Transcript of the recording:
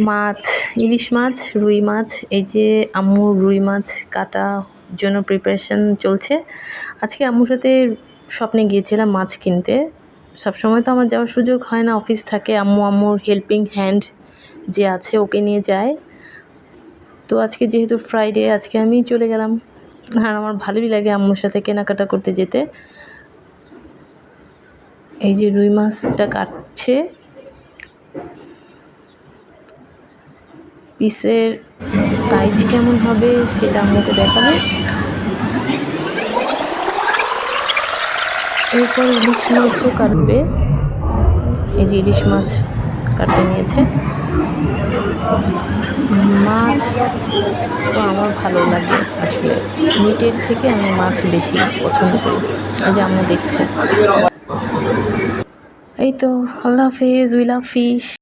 মাছ, ইলিশ মাছ, রুই মাছ, এই যে আম্মু রুই মাছ কাটা জন্য প্রিপারেশন চলছে। আজকে আম্মুর সাথে স্বপ্নে গিয়েছিলাম মাছ কিনতে। সবসময় তো আমার যাওয়ার সুযোগ হয় না, অফিস থাকে। আম্মুর হেল্পিং হ্যান্ড যে আছে ওকে নিয়ে যায়। তো আজকে যেহেতু ফ্রাইডে, আজকে আমি চলে গেলাম। আর আমার ভালোই লাগে আম্মুর সাথে কেনাকাটা করতে যেতে। এই যে রুই মাছটা কাটছে, পিসের সাইজ কেমন হবে সেটা আম্মুকে দেখাবে। এরপর ইলিশ মাছও কাটবে। এই যে ইলিশ মাছ কাটতে নিয়েছে। মাছ তো আমার ভালো লাগে, আসলে মিটের থেকে আমি মাছ বেশি পছন্দ করি। এই যে আম্মু দেখছে। এই তো, আল্লাহ হাফেজ, উই লাভ ফিশ।